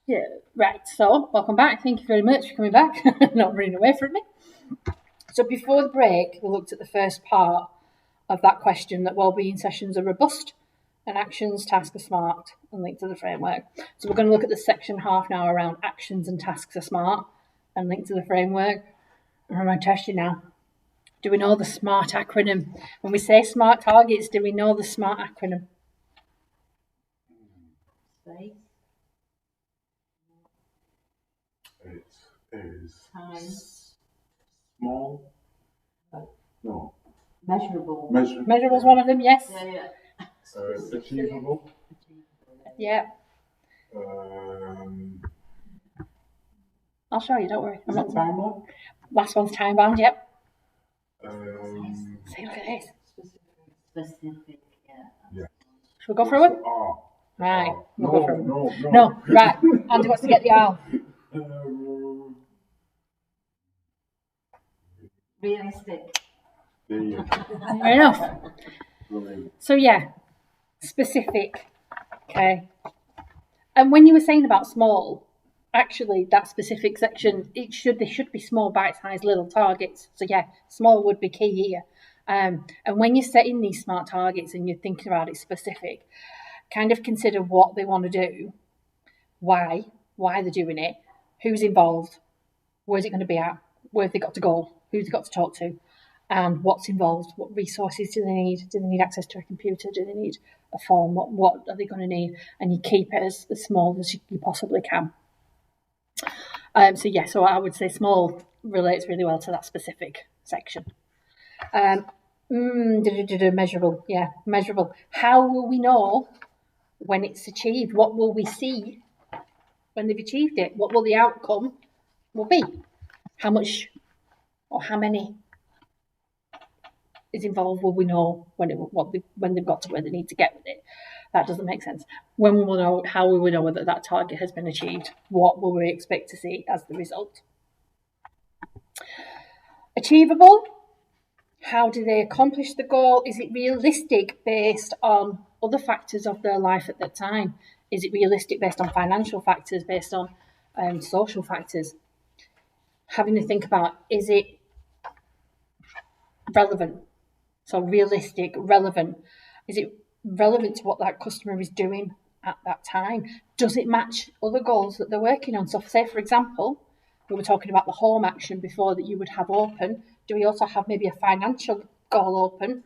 Yeah, right, so welcome back. Thank you very much for coming back, not running away from me. So before the break, we looked at the first part of that question, that wellbeing sessions are robust and actions, tasks are smart, and linked to the framework. So we're going to look at the section half now around actions and tasks are smart and linked to the framework. And I'm going to test you now. Do we know the SMART acronym? When we say SMART targets, do we know the SMART acronym? Space. It is Time. small. No. Measurable. Measurable is one of them, yes. Yeah. Achievable. Yeah. I'll show you, don't worry. Is it time bound? Last one's time bound, yep. See, look at this. Specific, yeah. Should we go through them? Right. We'll go through them. No, right. Andy wants to get the R. Realistic. Fair enough. So yeah, specific. Okay. And when you were saying about small, actually that specific section, they should be small, bite-sized little targets. So yeah, small would be key here. And when you're setting these SMART targets and you're thinking about it specific, kind of consider what they want to do, why they're doing it, who's involved, where's it going to be at, where have they got to go, who's they got to talk to, and what's involved, what resources do they need? Do they need access to a computer? Do they need a form? What are they going to need? And you keep it as small as you possibly can. So I would say small relates really well to that specific section. Measurable, yeah, measurable. How will we know when it's achieved? What will we see when they've achieved it? What will the outcome will be? How much or how many is involved will we know when they've got to where they need to get with it? That doesn't make sense. When will we know? How will we know whether that target has been achieved? What will we expect to see as the result? Achievable. How do they accomplish the goal? Is it realistic based on other factors of their life at that time? Is it realistic based on financial factors, based on social factors? Having to think about, is it relevant? So realistic, relevant. Is it relevant to what that customer is doing at that time? Does it match other goals that they're working on? So say, for example, we were talking about the home action before that you would have open. Do we also have maybe a financial goal open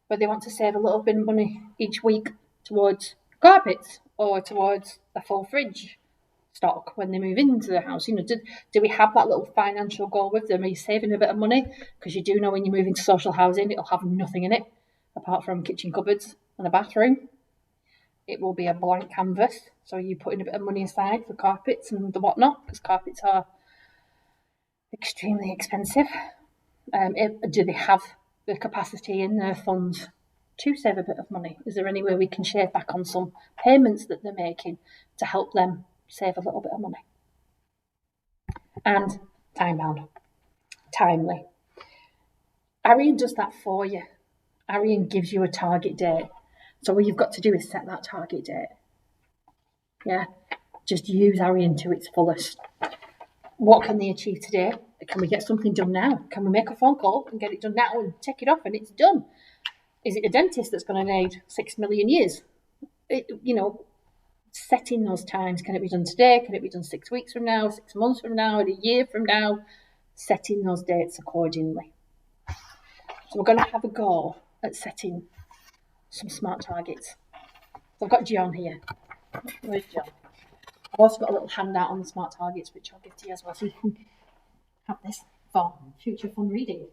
where they want to save a little bit of money each week towards carpets or towards a full fridge stock when they move into the house? Do we have that little financial goal with them? Are you saving a bit of money? Because you do know when you move into social housing, it'll have nothing in it apart from kitchen cupboards and a bathroom. It will be a blank canvas. So are you putting a bit of money aside for carpets and the whatnot? Because carpets are extremely expensive. Do they have the capacity in their funds to save a bit of money? Is there any way we can shave back on some payments that they're making to help them save a little bit of money? And time bound, timely. Arian does that for you. Arian gives you a target date. So what you've got to do is set that target date. Yeah, just use Arian to its fullest. What can they achieve today? Can we get something done now? Can we make a phone call and get it done now and take it off and it's done? Is it a dentist that's going to need 6 million years? Setting those times. Can it be done today? Can it be done 6 weeks from now, 6 months from now, a year from now? Setting those dates accordingly. So we're going to have a go at setting some SMART targets. So I've got John here. Where's John? I've also got a little handout on the SMART targets, which I'll give to you as well, so you can have this for future fun reading.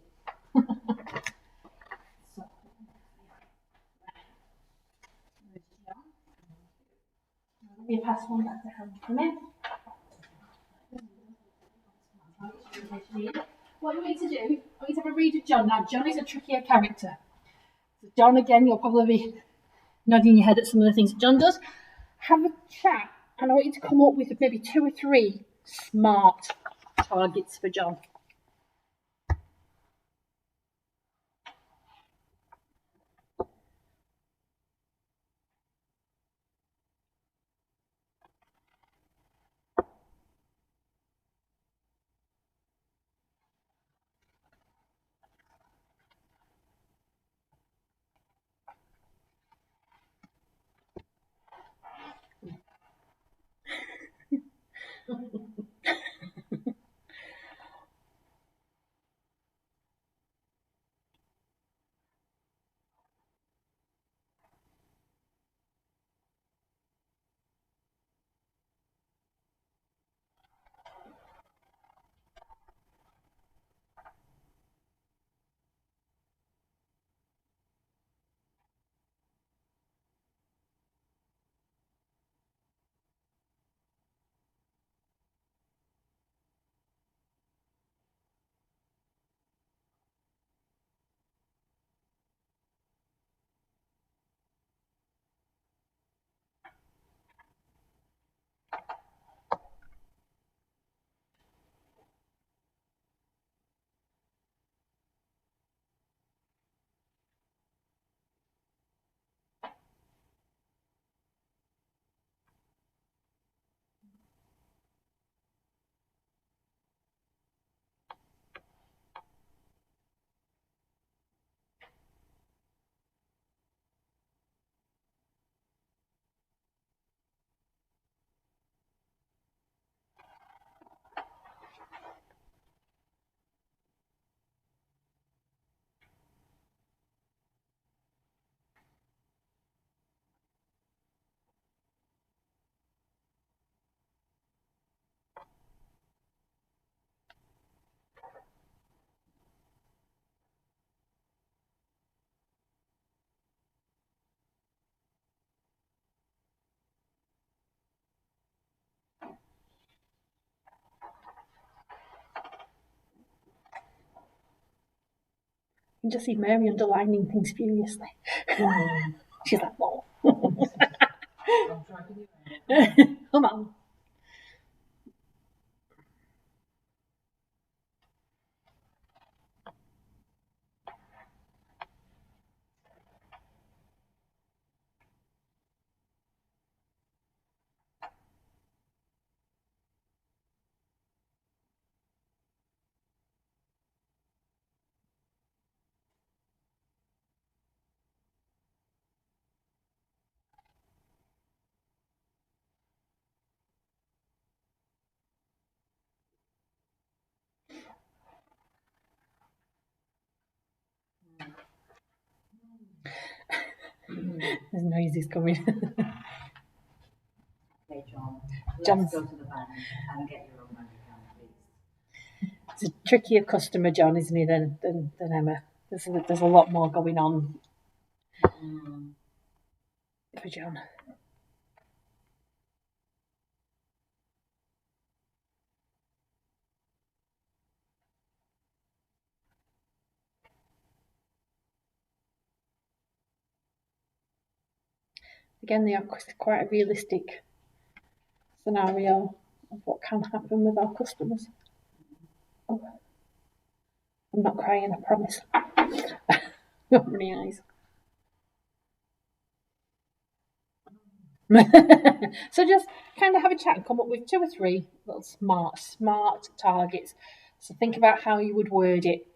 Let me pass one back to Helen for a minute. What you need to do, I need to have a read of John. Now, John is a trickier character. So John, again, you'll probably be nodding your head at some of the things that John does. Have a chat, and I want you to come up with maybe 2 or 3 SMART targets for John. can just see Mary underlining things furiously. She's like, "Whoa, I'm trying to come on." There's noises coming. Okay, John. John's- Let's go to the bank and get your own bank account, please. It's a trickier customer, John, isn't he, than Emma? There's a lot more going on for John. Again, they are quite a realistic scenario of what can happen with our customers. Oh, I'm not crying, I promise. Not my eyes. So just kind of have a chat and come up with 2 or 3 little smart targets. So think about how you would word it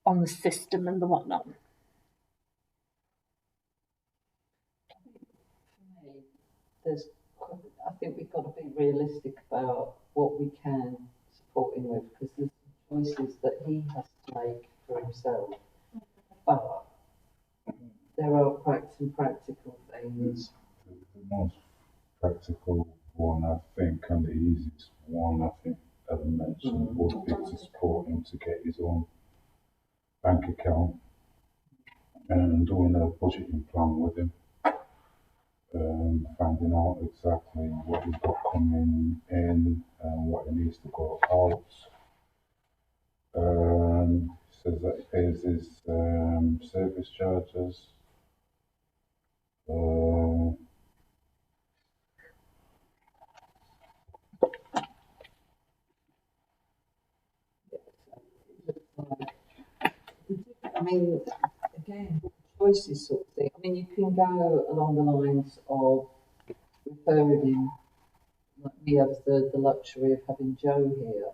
on the system and the whatnot. For me, I think we've got to be realistic about what we can support him with, because there's choices that he has to make for himself. But there are some practical things. The most practical one, I think, and the easiest one, I think, as I mentioned, would be to support him to get his own bank account and doing a budgeting plan with him. Finding out exactly what he's got coming in and what he needs to go out. Says that he pays his service charges. I mean, again, choices sort of thing. I mean, you can go along the lines of referring him. Like we have the luxury of having Joe here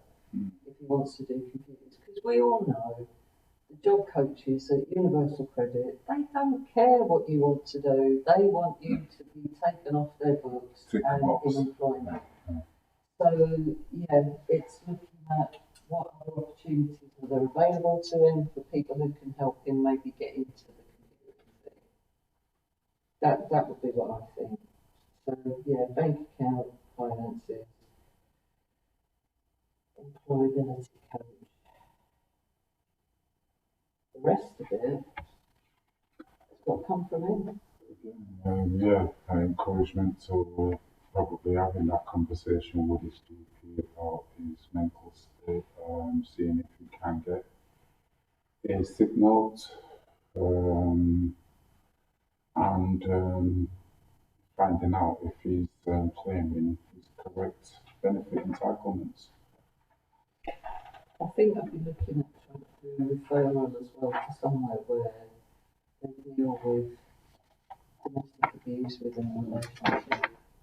if he wants to do computers, because we all know the job coaches at Universal Credit, they don't care what you want to do. They want you to be taken off their books Tick and box. in employment. So yeah, it's looking at what other opportunities are there available to him for people who can help him maybe get into the computer thing. That would be what I think. So yeah, bank account, finances, employability coach. The rest of it has got to come from him. Yeah, encouragement to probably having that conversation with his GP about his mental state, seeing if he can get a sick note, and finding out if he's claiming his correct benefit entitlements. I think I'd be looking at trying to do a referral as well to somewhere where they deal with domestic abuse within a relationship,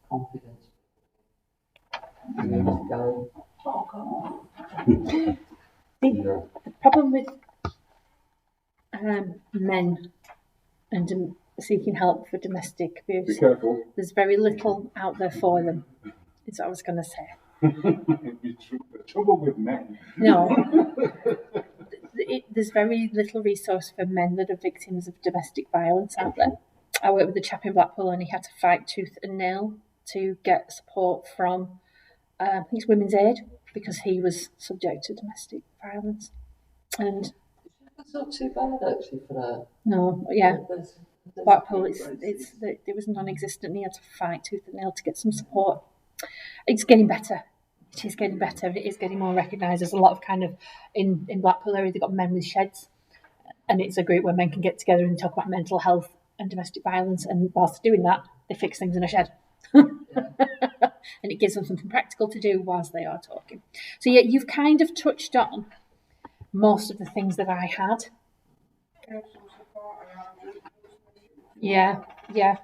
confidence. Years ago. Yeah. The problem with men and seeking help for domestic Be abuse, careful. there's very little out there for them. Is what I was going to say. The trouble with men. No, there's very little resource for men that are victims of domestic violence out there. I worked with a chap in Blackpool and he had to fight tooth and nail to get support from I think it's Women's Aid because he was subject to domestic violence. And It's not too bad actually for that. no, yeah, There's Blackpool, it was non-existent. He had to fight tooth and nail to get some support. It's getting better. It is getting better. It is getting more recognised. There's a lot of kind of in Blackpool area. They've got men with sheds, And it's a group where men can get together and talk about mental health and domestic violence, and whilst doing that, they fix things in a shed. And it gives them something practical to do whilst they are talking. So yeah, you've kind of touched on most of the things that I had. Yeah.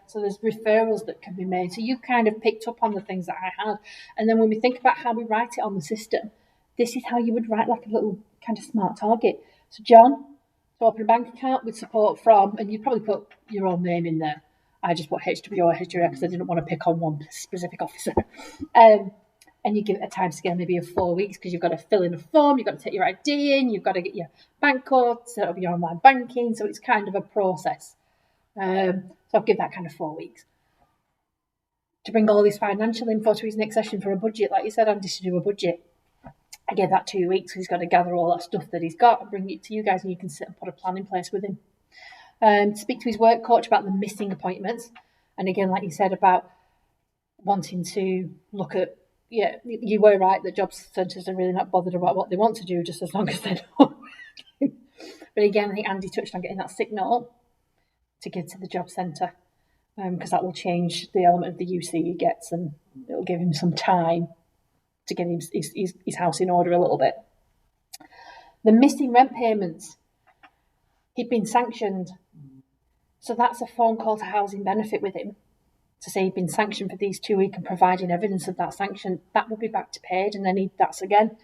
So there's referrals that can be made. So you kind of picked up on the things that I had. And then when we think about how we write it on the system, this is how you would write like a little kind of smart target. So John, to open a bank account with support from, and you probably put your own name in there. I just put HW or HWA because I didn't want to pick on one specific officer. And you give it a time scale maybe of 4 weeks because you've got to fill in a form, you've got to take your ID in, you've got to get your bank code, set up your online banking. So it's kind of a process. So I'll give that kind of 4 weeks. To bring all this financial info to his next session for a budget, like you said, Andy, to do a budget. I gave that 2 weeks because he's got to gather all that stuff that he's got and bring it to you guys, and you can sit and put a plan in place with him. Speak to his work coach about the missing appointments. And again, like you said, about wanting to look at, yeah, you were right that job centres are really not bothered about what they want to do, just as long as they're not working. But again, I think Andy touched on getting that sick note to give to the job centre, because that will change the element of the UC he gets, and it'll give him some time to get his house in order a little bit. The missing rent payments, he'd been sanctioned. So that's a phone call to housing benefit with him to say he'd been sanctioned for these 2 weeks and providing evidence of that sanction. That will be back to paid, and then that's again.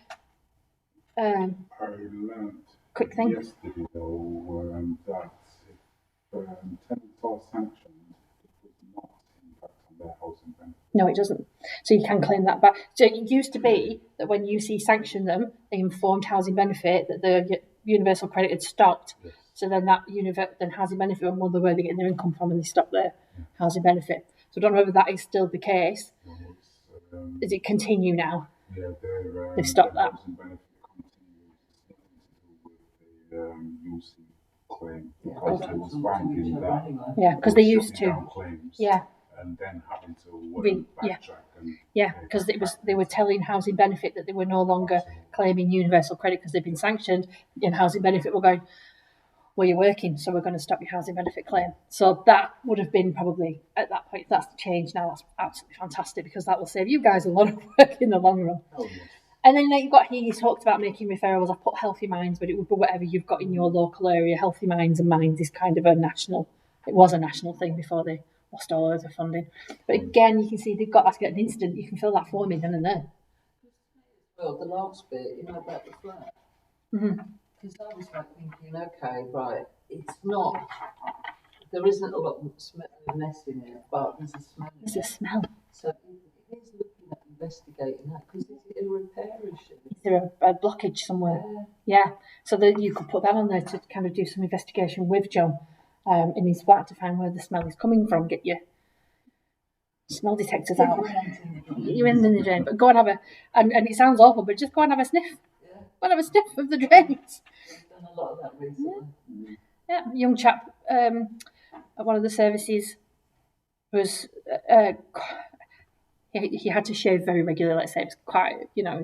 I learned Quick thing. yesterday though that if tenants are sanctioned, it does not impact on their housing benefit. No, it doesn't. So you can claim that back. So it used to be that when UC sanctioned them, they informed housing benefit that the universal credit had stopped. Yes. So then then housing benefit were more the where they get their income from, and they stopped their housing benefit. So I don't know whether that is still the case. Well, Does it continue now? yeah, They've stopped their that. housing benefit continues. It's nothing to do with the UC claim, because they was banking that. Yeah, because they used shutting to. down claims, Yeah. and then having to backtrack and Yeah, because they were telling housing benefit that they were no longer claiming universal credit because they've been sanctioned, and housing benefit were going, well, you're working, so we're going to stop your housing benefit claim. So that would have been probably, at that point, that's the change now. That's absolutely fantastic, because that will save you guys a lot of work in the long run. Oh, yes. And then you've got here, you talked about making referrals. I've put Healthy Minds, but it would be whatever you've got in your local area. Healthy Minds and Minds is kind of it was a national thing before they lost all of the funding. But again, you can see they've got that to get an instant. You can fill that form in then and there. Well, the last bit, about the flat. Mm-hmm. Because I was like thinking, okay, right, it's not, there isn't a lot of mess in it, but there's a smell. There's a smell. So it is looking at investigating that, because is it a repair issue? Is there a blockage somewhere? Yeah. So that you could put that on there to kind of do some investigation with John in his flat to find where the smell is coming from. Get your smell detectors out. You're in the drain, but go and have and it sounds awful, but just go and have a sniff. Yeah. Go and have a sniff of the drains. I've done a lot of that recently. Yeah, young chap at one of the services was he had to shave very regularly. Let's say it was quite,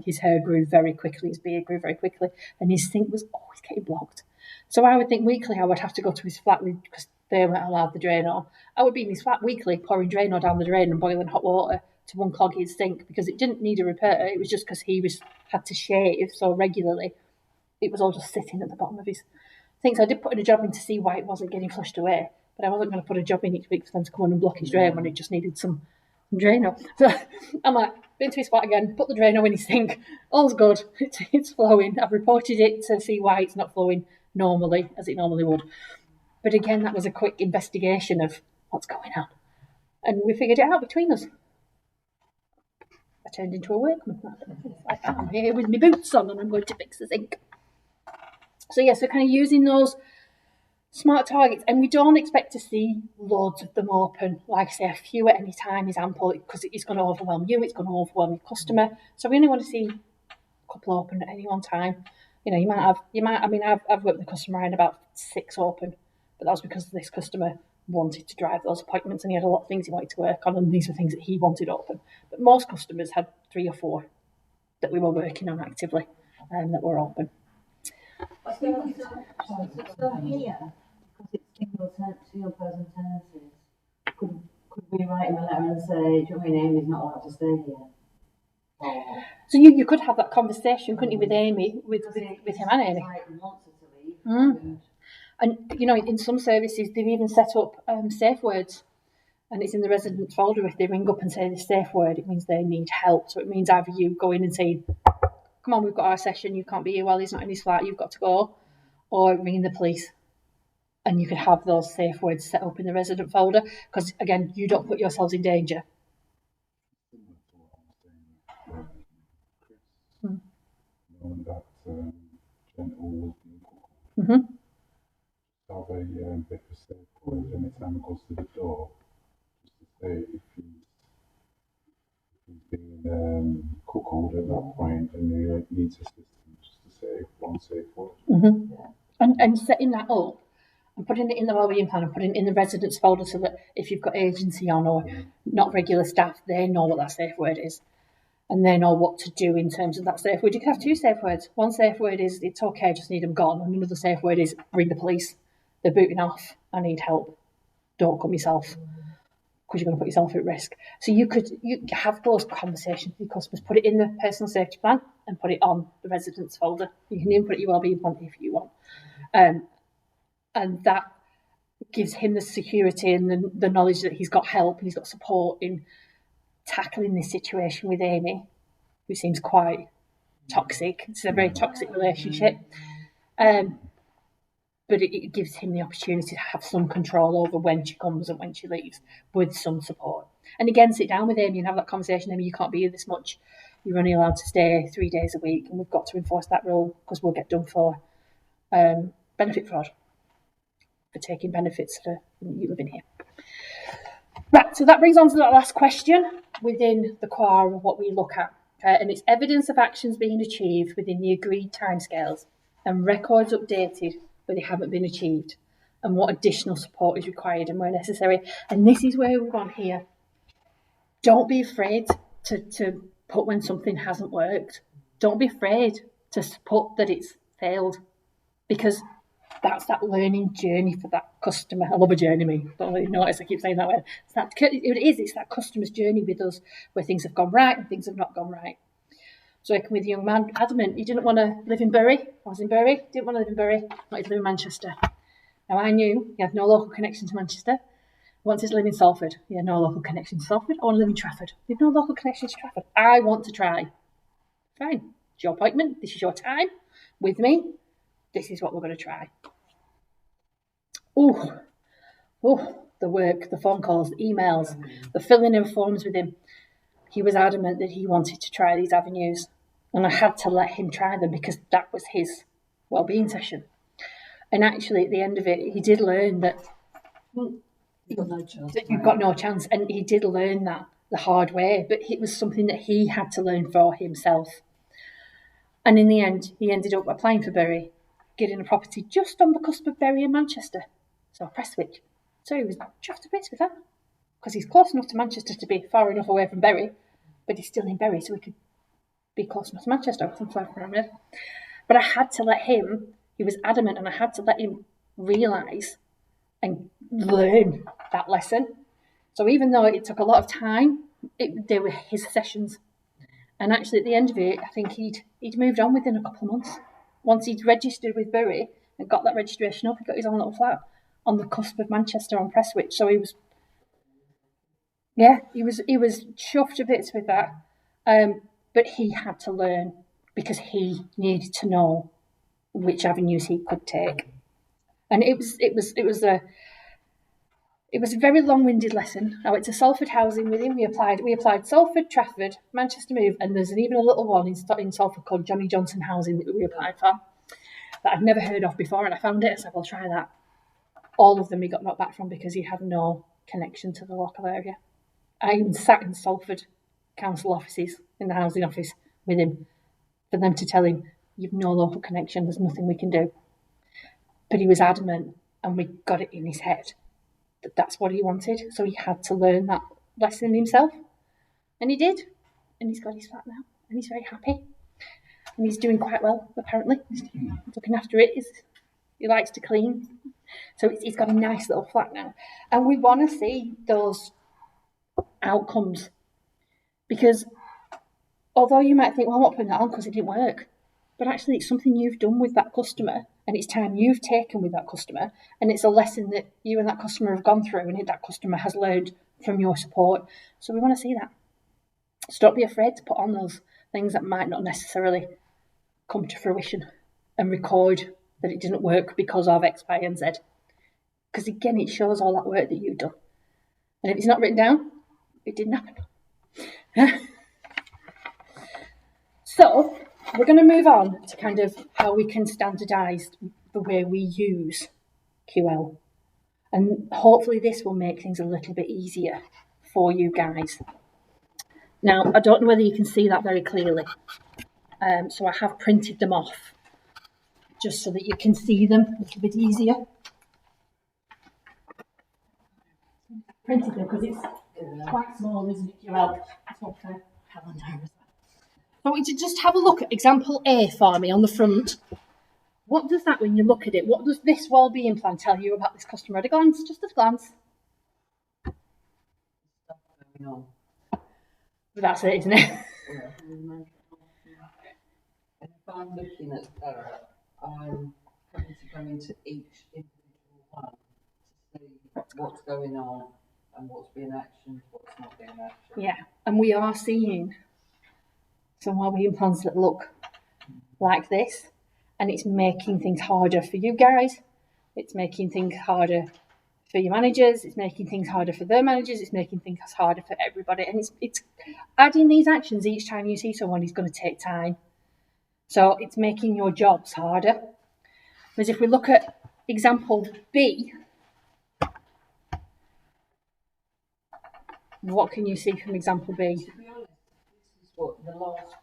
his hair grew very quickly, his beard grew very quickly, and his sink was always getting blocked. So I would think weekly I would have to go to his flat because they weren't allowed the drain on. I would be in his flat weekly pouring Drano down the drain and boiling hot water to unclog his sink, because it didn't need a repair. It was just because he had to shave so regularly. It was all just sitting at the bottom of his thing. So I did put in a job in to see why it wasn't getting flushed away, but I wasn't going to put a job in each week for them to come on and block his drain when it just needed some Drano. So I'm like, been to his flat again, put the Drano in his sink. All's good. It's flowing. I've reported it to see why it's not flowing normally as it normally would. But again, that was a quick investigation of what's going on, and we figured it out between us. I turned into a workman. I'm here with my boots on and I'm going to fix the sink. So yes, we're kind of using those smart targets, and we don't expect to see loads of them open. Like I say, a few at any time is ample, because it's going to overwhelm you, it's going to overwhelm your customer. So we only want to see a couple open at any one time. You might have, I've worked with a customer and about 6 open, but that was because this customer wanted to drive those appointments and he had a lot of things he wanted to work on, and these were things that he wanted open. But most customers had 3 or 4 that we were working on actively and that were open. So here, because it's single person tenancies, could we write him a letter and say, do you know what I mean, Amy's not allowed to stay here? Or, So you could have that conversation, couldn't you, with Amy, with him and Amy? like, wants her to leave. Mm. And, you know, in some services, they've even set up safe words. And it's in the residence folder. If they ring up and say the safe word, it means they need help. So it means either you go in and say, come on, we've got our session, you can't be here while he's not in his flat, you've got to go, or ringing the police. And you could have those safe words set up in the resident folder, because, again, you don't put yourselves in danger. Similar to what I was saying with Chris, knowing that gentle was being called. Mm-hmm. Have a bit of safe word anytime it goes to the door, just to say if he's being cuckolded at that point and he needs assistance, just to say one safe word. Mm-hmm. And setting that up and putting it in the wellbeing plan and putting it in the residence folder, so that if you've got agency on or not regular staff, they know what that safe word is and they know what to do in terms of that safe word. You can have two safe words. One safe word is, it's okay, I just need them gone, and another safe word is, ring the police, they're booting off, I need help, don't come yourself, because you're going to put yourself at risk. So you have those conversations with your customers, put it in the personal safety plan and put it on the residence folder. You can even put it in your wellbeing plan if you want. And that gives him the security and the knowledge that he's got help and he's got support in tackling this situation with Amy, who seems quite toxic. It's a very toxic relationship. But it gives him the opportunity to have some control over when she comes and when she leaves, with some support. And again, sit down with Amy and have that conversation. Amy, you can't be here this much. You're only allowed to stay 3 days a week, and we've got to enforce that rule because we'll get done for benefit fraud, for taking benefits for you living here. Right, so that brings on to that last question within the core of what we look at. And it's evidence of actions being achieved within the agreed timescales and records updated where they haven't been achieved, and what additional support is required and where necessary. And this is where we've gone here. Don't be afraid to put when something hasn't worked. Don't be afraid to put that it's failed, because that's that learning journey for that customer. I love a journey, me. Don't really notice I keep saying that word. It's that customer's journey with us, where things have gone right and things have not gone right. So working with a young man, adamant, he didn't want to live in Bury. I was in Bury, didn't want to live in Bury, wanted to live in Manchester. Now I knew he had no local connection to Manchester. Wanted to live in Salford. He had no local connection to Salford. I want to live in Trafford. He had no local connection to Trafford. I want to try. Fine. It's your appointment. This is your time with me. This is what we're going to try. Oh, the work, the phone calls, the emails, the filling in forms with him. He was adamant that he wanted to try these avenues, and I had to let him try them because that was his wellbeing session. And actually, at the end of it, he did learn that you've got no chance, and he did learn that the hard way, but it was something that he had to learn for himself. And in the end, he ended up applying for Bury, getting a property just on the cusp of Bury and Manchester, so a press switch. So he was chuffed to bits with that, because he's close enough to Manchester to be far enough away from Bury, but he's still in Bury, so he could be close enough to Manchester. But I had to let him, he was adamant, and I had to let him realise and learn that lesson. So even though it took a lot of time, they were his sessions. And actually at the end of it, I think he'd moved on within a couple of months. Once he'd registered with Bury and got that registration up, he got his own little flat on the cusp of Manchester on Prestwich. So he was chuffed to bits with that. But he had to learn, because he needed to know which avenues he could take. And it was a very long-winded lesson. I went to Salford Housing with him. We applied Salford, Trafford, Manchester Move, and there's even a little one in Salford called Johnny Johnson Housing that we applied for that I'd never heard of before, and I found it. I said, "Well, try that." All of them he got knocked back from because he had no connection to the local area. I even sat in Salford council offices, in the housing office with him, for them to tell him, "You've no local connection, there's nothing we can do." But he was adamant, and we got it in his head that that's what he wanted. So he had to learn that lesson himself, and he did. And he's got his flat now, and he's very happy. and he's doing quite well, apparently. He's looking after it. He likes to clean. So he's got a nice little flat now. And we want to see those outcomes, because although you might think, well, I'm not putting that on because it didn't work, but actually it's something you've done with that customer, and it's time you've taken with that customer, and it's a lesson that you and that customer have gone through, and that customer has learned from your support. So we want to see that. So don't be afraid to put on those things that might not necessarily come to fruition, and record that it didn't work because of X, Y, and Z. Because again, it shows all that work that you've done. And if it's not written down, it didn't happen. So we're going to move on to kind of how we can standardise the way we use QL. And hopefully this will make things a little bit easier for you guys. Now, I don't know whether you can see that very clearly. So I have printed them off just so that you can see them a little bit easier. Printed them because it's quite small, isn't it, QL? It's not for calendar. I want you to just have a look at example A for me on the front. What does that, when you look at it, what does this wellbeing plan tell you about this customer at a glance? Just at a glance. But that's it, isn't it? Yeah. If I'm looking at that, I'm having to go into each individual one to see what's going on and what's being actioned, what's not being actioned. Yeah, and we are seeing some wellbeing plans that look like this, and it's making things harder for you guys. It's making things harder for your managers. It's making things harder for their managers. It's making things harder for everybody. And it's adding these actions each time you see someone is going to take time. So it's making your jobs harder. Whereas if we look at example B, what can you see from example B? To be honest, this is what the last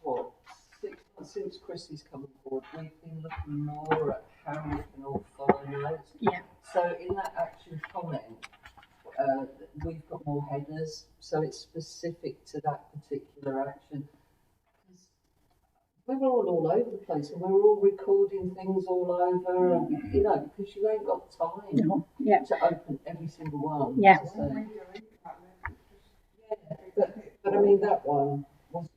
6 months since Chrissy's come on board, we've been looking more at how we can all follow notes. Yeah. So in that action comment, we've got more headers, so it's specific to that particular action. We're all over the place, and we're all recording things all over, and, because you ain't got time to open every single one. Yeah. But I mean, that one was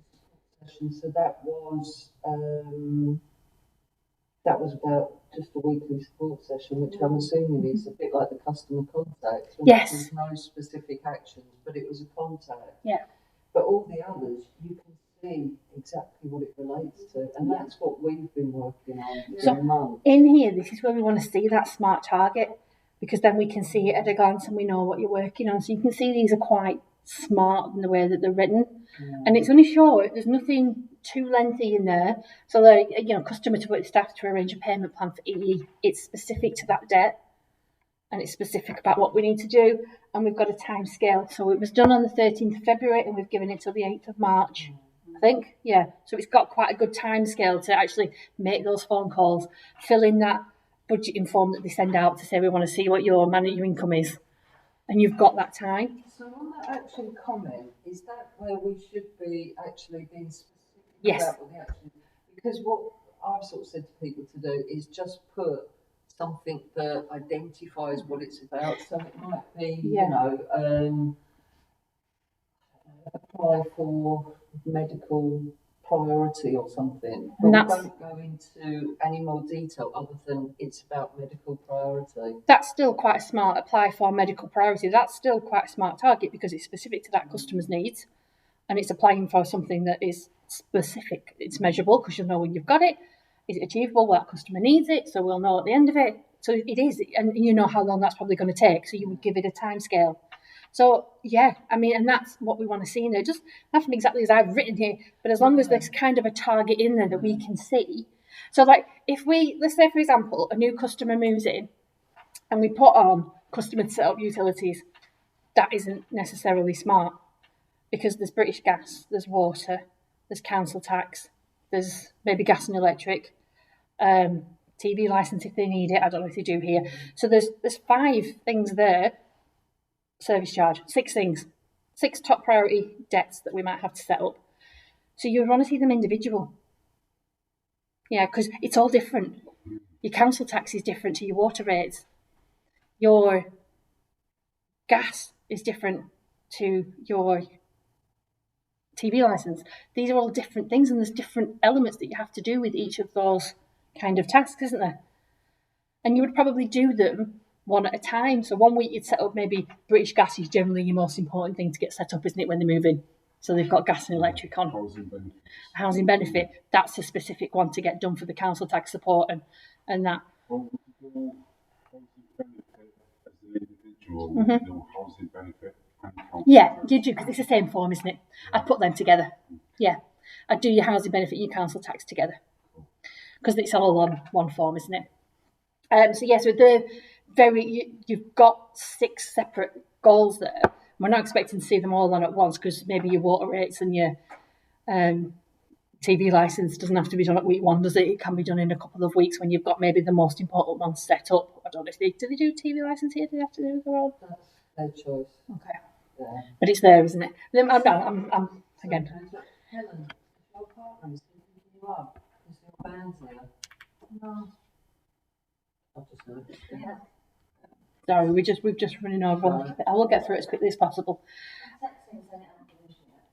a session, so that was about just a weekly support session, which I'm assuming is a bit like the customer contact. Yes. There's no specific actions, but it was a contact. Yeah. But all the others, you can see exactly what it relates to, and that's what we've been working on for months. In here, this is where we want to see that smart target, because then we can see it at a glance and we know what you're working on. So you can see these are quite smart in the way that they're written, and it's only short. There's nothing too lengthy in there. So, like, customer to work with staff to arrange a payment plan for EE. It's specific to that debt, and it's specific about what we need to do, and we've got a time scale. So it was done on the 13th of February, and we've given it till the 8th of March. I think, yeah. So it's got quite a good time scale to actually make those phone calls, fill in that budgeting form that they send out to say we want to see what your income is, and you've got that time. So on that action comment, is that where we should be actually being specific Yes. about what the action? Because what I've sort of said to people to do is just put something that identifies what it's about. So it might be, apply for medical priority or something. But we don't go into any more detail other than it's about medical priority. That's still quite a smart apply for medical priority. That's still quite a smart target because it's specific to that customer's needs, and it's applying for something that is specific. It's measurable because you'll know when you've got it. Is it achievable? Well, that customer needs it, so we'll know at the end of it. So it is, and you know how long that's probably going to take, so you would give it a time scale. So, yeah, I mean, and that's what we want to see in there. Just nothing exactly as I've written here, but as long as there's kind of a target in there that we can see. So, like, if let's say, for example, a new customer moves in and we put on customer to set up utilities, that isn't necessarily smart because there's British Gas, there's water, there's council tax, there's maybe gas and electric, TV licence if they need it. I don't know if they do here. So there's 5 things there. Service charge, 6 things, 6 top priority debts that we might have to set up. So you want to see them individual. Yeah, because it's all different. Your council tax is different to your water rates. Your gas is different to your TV license. These are all different things, and there's different elements that you have to do with each of those kind of tasks, isn't there? And you would probably do them one at a time. So one week you'd set up, maybe British Gas is generally your most important thing to get set up, isn't it, when they move in? So they've got gas and electric on. Housing benefit, that's a specific one to get done for the council tax support and that. Well, we could do housing benefit as an individual, we could do housing benefit and council Yeah, tax. you do, because it's the same form, isn't it? I'd put them together. Yeah. I'd do your housing benefit and your council tax together. Because it's all on one form, isn't it? So they're you've got 6 separate goals there. We're not expecting to see them all on at once, because maybe your water rates and your TV licence doesn't have to be done at week 1, does it? It can be done in a couple of weeks when you've got maybe the most important ones set up. I don't know if do they do TV licence here? Do they have to do their own? That's their choice. Okay. Yeah. But it's there, isn't it? I'm again. Helen, is your partner sleeping you up? Is your band here? No. I'll just know. Yeah. Sorry, we've just running over. I will get through it as quickly as possible.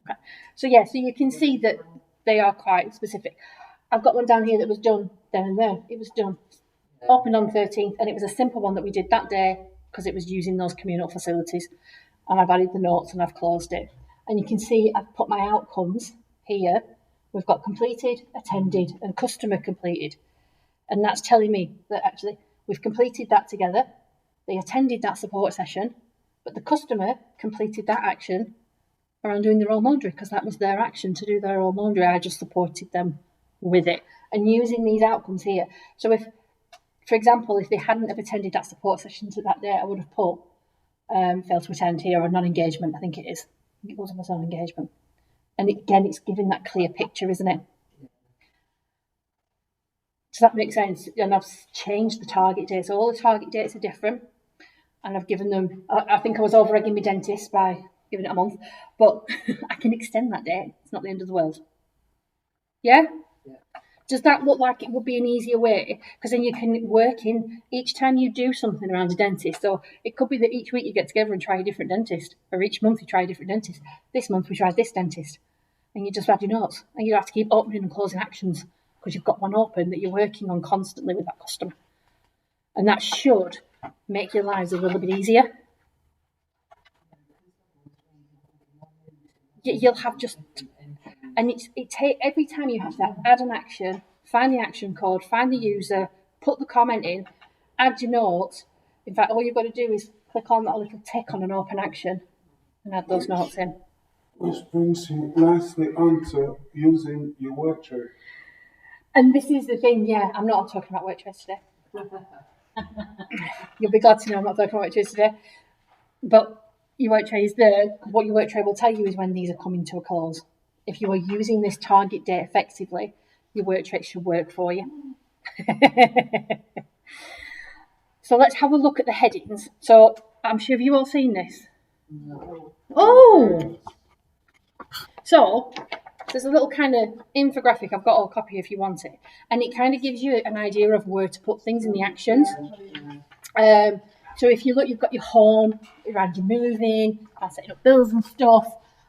Okay. So you can see that they are quite specific. I've got one down here that was done then and there. It was done, opened on the 13th, and it was a simple one that we did that day because it was using those communal facilities. And I've added the notes and I've closed it. And you can see I've put my outcomes here. We've got completed, attended, and customer completed. And that's telling me that actually we've completed that together. They attended that support session, but the customer completed that action around doing their own laundry, because that was their action to do their own laundry. I just supported them with it. And using these outcomes here. So if, for example, if they hadn't have attended that support session to that day, I would have put failed to attend here, or non-engagement, I think it is. It wasn't a non-engagement. And again, it's giving that clear picture, isn't it? Does that make sense? And I've changed the target dates. So all the target dates are different. And I've given them, I think I was over-egging my dentist by giving it a month, but I can extend that date. It's not the end of the world. Yeah? Does that look like it would be an easier way? Because then you can work in each time you do something around a dentist. So it could be that each week you get together and try a different dentist, or each month you try a different dentist. This month we tried this dentist, and you just add your notes, and you have to keep opening and closing actions because you've got one open that you're working on constantly with that customer, and that should make your lives a little bit easier. You'll have just. And every time you have to add an action, find the action code, find the user, put the comment in, add your notes. In fact, all you've got to do is click on that little tick on an open action and add those notes in. Which brings you nicely onto using your work tray. And this is the thing, I'm not talking about work trays today. You'll be glad to know I'm not talking about work trays today. But your work tray is there. What your work tray will tell you is when these are coming to a close. If you are using this target date effectively, your work tray should work for you. So let's have a look at the headings. So I'm sure you've all seen this. No. Oh! So there's a little kind of infographic. I've got a copy if you want it. And it kind of gives you an idea of where to put things in the actions. So if you look, you've got your home, around your moving, setting up bills and stuff.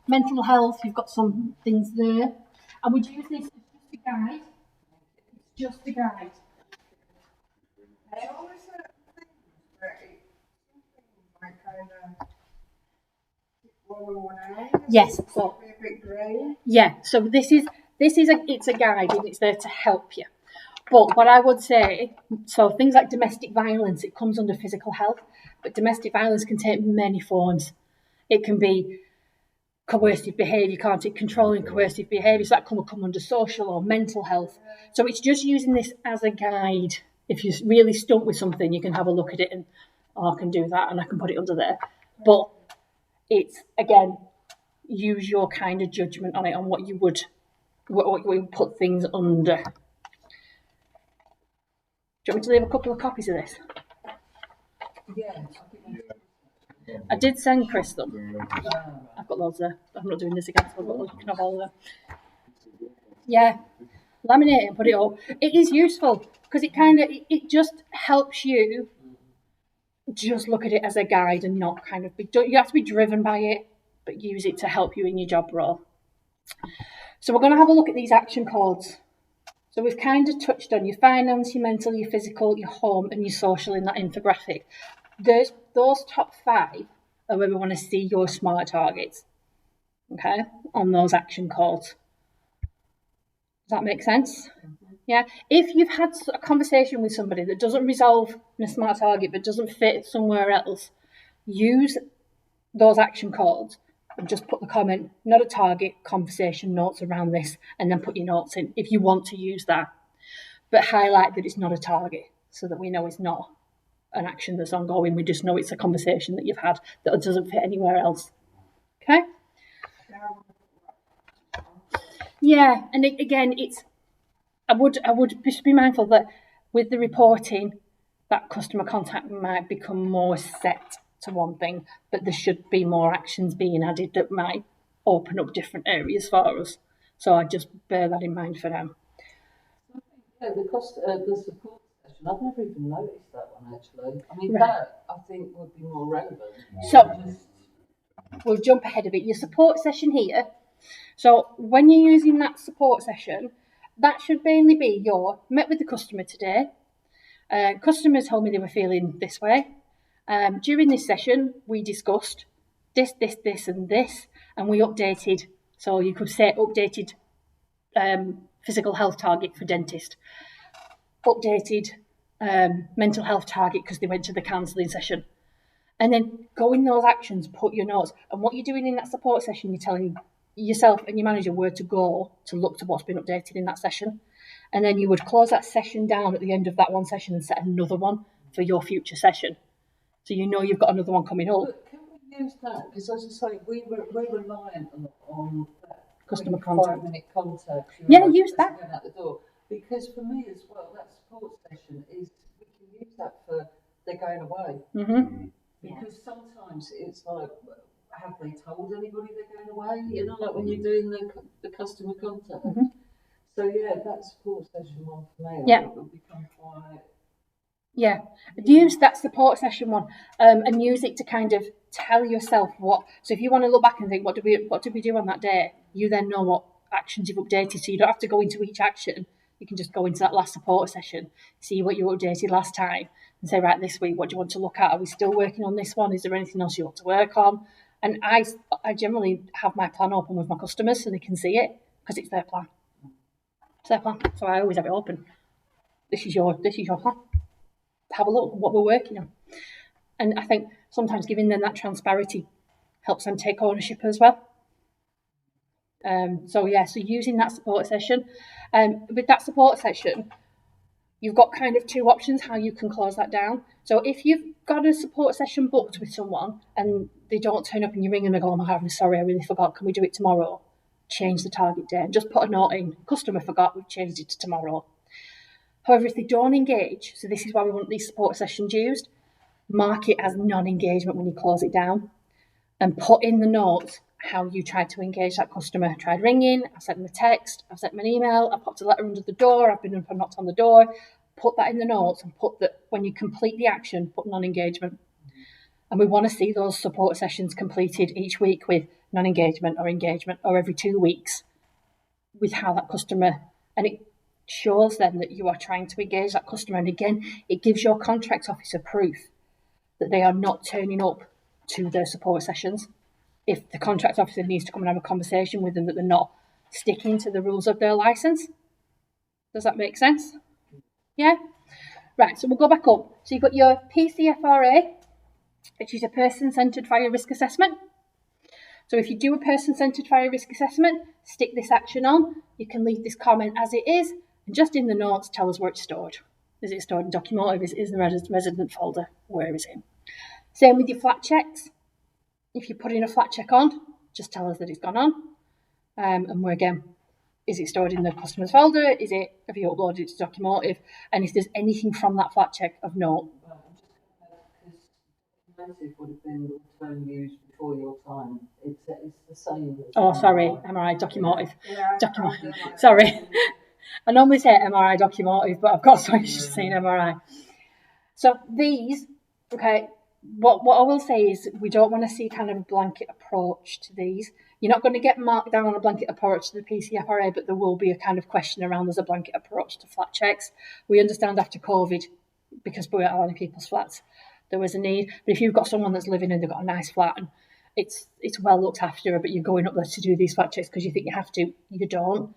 Mental health, you've got some things there. And would use this as just a guide. It's just a guide. I always think that something might kind of blow away. Yes. So Be a bit grey. yeah. So it's a guide, and it's there to help you. But what I would say, so things like domestic violence, it comes under physical health, but domestic violence can take many forms. It can be coercive behaviour, can't it? Controlling coercive behaviour, so that can come under social or mental health. So it's just using this as a guide. If you're really stuck with something, you can have a look at it and, I can do that and I can put it under there. But it's, again, use your kind of judgment on it, on what you would put things under. Do you want me to leave a couple of copies of this? Yeah. I did send Chris them. I've got loads there. I'm not doing this again, so you can have all of them. Yeah. laminate it and put it up. It is useful because it just helps you just look at it as a guide and not kind of you have to be driven by it, but use it to help you in your job role. So we're going to have a look at these action codes. So we've kind of touched on your finance, your mental, your physical, your home, and your social in that infographic. Those top 5 are where we want to see your SMART targets, okay, on those action codes. Does that make sense? Yeah. If you've had a conversation with somebody that doesn't resolve in a SMART target but doesn't fit somewhere else, use those action codes and just put the comment, not a target, conversation notes around this, and then put your notes in if you want to use that. But highlight that it's not a target so that we know it's not an action that's ongoing. We just know it's a conversation that you've had that doesn't fit anywhere else. Okay? Yeah, and again, I would just be mindful that with the reporting, that customer contact might become more set to one thing, but there should be more actions being added that might open up different areas for us. So I just bear that in mind for now. Yeah, the support session, I've never even noticed that one actually. I mean, Right. that I think would be more relevant. So we'll jump ahead a bit. Your support session here. So when you're using that support session, that should mainly be your met with the customer today. Customers told me they were feeling this way. During this session, we discussed this, and this, and we updated. So you could say updated physical health target for dentist, updated mental health target because they went to the counselling session. And then go in those actions, put your notes. And what you're doing in that support session, you're telling yourself and your manager where to go to look to what's been updated in that session. And then you would close that session down at the end of that one session and set another one for your future session. So you know you've got another one coming up. But can we use that? Because as I say, we're reliant a lot on that Customer contact. 5-minute contact. Yeah, use that. Going out the door. Because for me as well, that support session is, we can use that for they're going away. Mm-hmm. Because sometimes it's like, have they told anybody they're going away? You know, like when you're doing the customer contact. Mm-hmm. So yeah, that support session one for me, Yeah. I think will become quite. Yeah, use that support session one and use it to kind of tell yourself what. So if you want to look back and think, what did we do on that day? You then know what actions you've updated, so you don't have to go into each action. You can just go into that last support session, see what you updated last time, and say, right, this week, what do you want to look at? Are we still working on this one? Is there anything else you want to work on? And I generally have my plan open with my customers so they can see it because it's their plan. It's their plan, so I always have it open. This is your plan. Have a look at what we're working on. And I think sometimes giving them that transparency helps them take ownership as well. So using that support session. With that support session, you've got kind of 2 options how you can close that down. So if you've got a support session booked with someone and they don't turn up and you ring them and go, oh my God, I'm sorry, I really forgot, can we do it tomorrow? Change the target date and just put a note in, customer forgot, we've changed it to tomorrow. However, if they don't engage, so this is why we want these support sessions used, mark it as non-engagement when you close it down and put in the notes how you tried to engage that customer. I tried ringing, I sent them a text, I've sent them an email, I've popped a letter under the door, I've been up and knocked on the door. Put that in the notes and put that when you complete the action, put non-engagement. And we want to see those support sessions completed each week with non-engagement or engagement, or every 2 weeks with how that customer, and it shows them that you are trying to engage that customer. And again, it gives your contract officer proof that they are not turning up to their support sessions. If the contract officer needs to come and have a conversation with them, that they're not sticking to the rules of their license. Does that make sense? Yeah? Right, so we'll go back up. So you've got your PCFRA, which is a person-centred fire risk assessment. So if you do a person-centred fire risk assessment, stick this action on. You can leave this comment as it is, and just in the notes, tell us where it's stored. Is it stored in document? Is it in the resident folder? Where is it? Same with your flat checks. If you're putting a flat check on, just tell us that it's gone on. And where again, is it stored in the customer's folder? Have you uploaded it to Documotive? And if there's anything from that flat check of note. Because would have been the term used before your time. It's the same. Oh, sorry, am I right? Documotive. Yeah, Documotive. Sorry. I normally say MRI documentive, but I've got so used to saying MRI. So these, okay, what I will say is we don't want to see kind of a blanket approach to these. You're not going to get marked down on a blanket approach to the PCFRA, but there will be a kind of question around there's a blanket approach to flat checks. We understand after COVID, because we are in people's flats, there was a need. But if you've got someone that's living and they've got a nice flat and it's well looked after, but you're going up there to do these flat checks because you think you have to, you don't.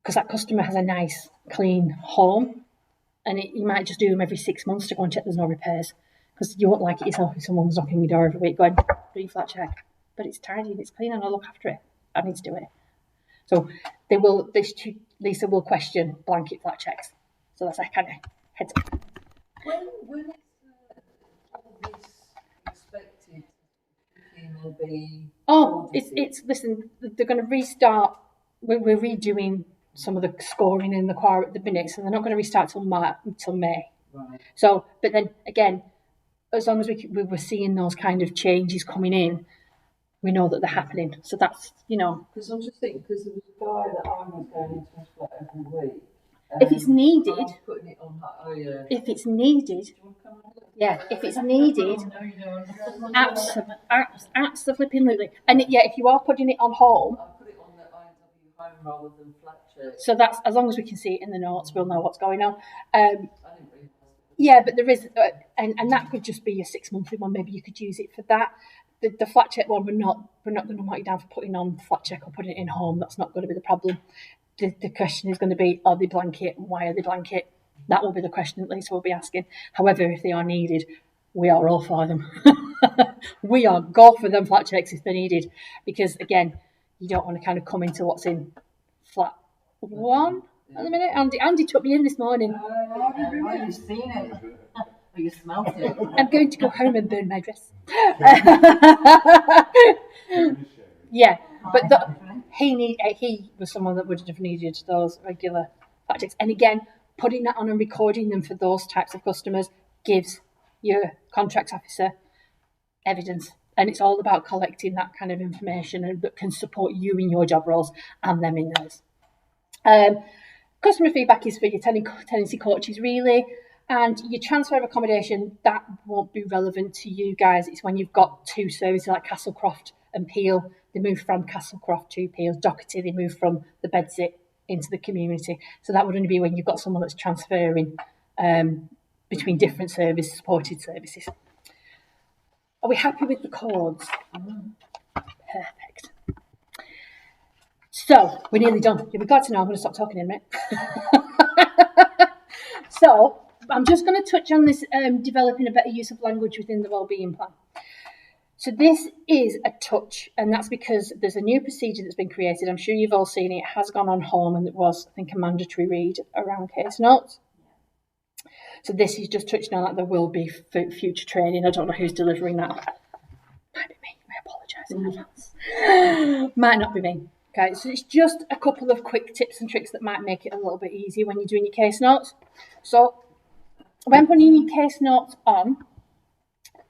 Because that customer has a nice, clean home, and you might just do them every 6 months to go and check there's no repairs. Because you won't like it yourself if someone's knocking your door every week going, do your flat check. But it's tidy and it's clean and I look after it. I need to do it. So Lisa will question blanket flat checks. So that's a kind of heads up. When is all this expected to be? Oh, it's listen, they're going to restart. We're redoing some of the scoring in the choir at the minute, so they're not going to restart till May. Right. So, but then again, as long as we were seeing those kind of changes coming in, we know that they're happening. So that's, Because I'm just thinking, because there was a guy that I was going into his flat every week. If it's needed, I was putting it on. Oh yeah. if it's needed, yeah, if it's needed, absolutely. And if you are putting it on home, I put it on the IW home rather than flat check. so that's as long as we can see it in the notes, we'll know what's going on. I didn't realise. Yeah, but there is, and that could just be a 6 monthly one. Maybe you could use it for that. The flat check one, we're not going to mark you down for putting on flat check or putting it in home. That's not going to be the problem. The question is going to be, are they blanket and why are they blanket? That will be the question at least we'll be asking. However, if they are needed, we are all for them. We are go for them flat checks if they're needed, because again, you don't want to kind of come into what's in flat one at the minute. Andy took me in this morning. Oh, you've seen it. Oh, you smelt it. I'm going to go home and burn my dress. Yeah, but he was someone that would have needed those regular fact checks. And again, putting that on and recording them for those types of customers gives your contracts officer evidence. And it's all about collecting that kind of information and that can support you in your job roles and them in theirs. Customer feedback is for your tenancy coaches, really. And your transfer of accommodation, that won't be relevant to you guys. It's when you've got two services like Castlecroft and Peel. They move from Castlecroft to Peel. Doherty, they move from the bedsit into the community. So that would only be when you've got someone that's transferring between different supported services. Are we happy with the codes? Perfect. So, we're nearly done. You'll be glad to know I'm going to stop talking in a minute. So, I'm just going to touch on this developing a better use of language within the wellbeing plan. So this is a touch, and that's because there's a new procedure that's been created. I'm sure you've all seen it. It has gone on home, and it was, I think, a mandatory read around case notes. So this is just touching on that there will be future training. I don't know who's delivering that. Might be me. I apologise in advance. Might not be me. Okay, so it's just a couple of quick tips and tricks that might make it a little bit easier when you're doing your case notes. So when putting your case notes on,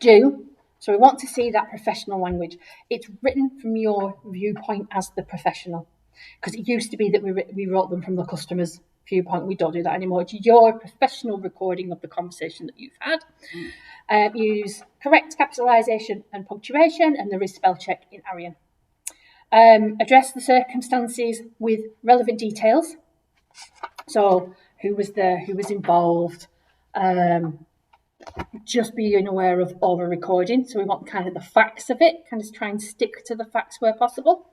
so we want to see that professional language. It's written from your viewpoint as the professional, because it used to be that we wrote them from the customer's viewpoint. We don't do that anymore. It's your professional recording of the conversation that you've had. Use correct capitalisation and punctuation, and there is spell check in Arian. Address the circumstances with relevant details. So who was there, who was involved, just being aware of over recording. So we want kind of the facts of it, kind of try and stick to the facts where possible.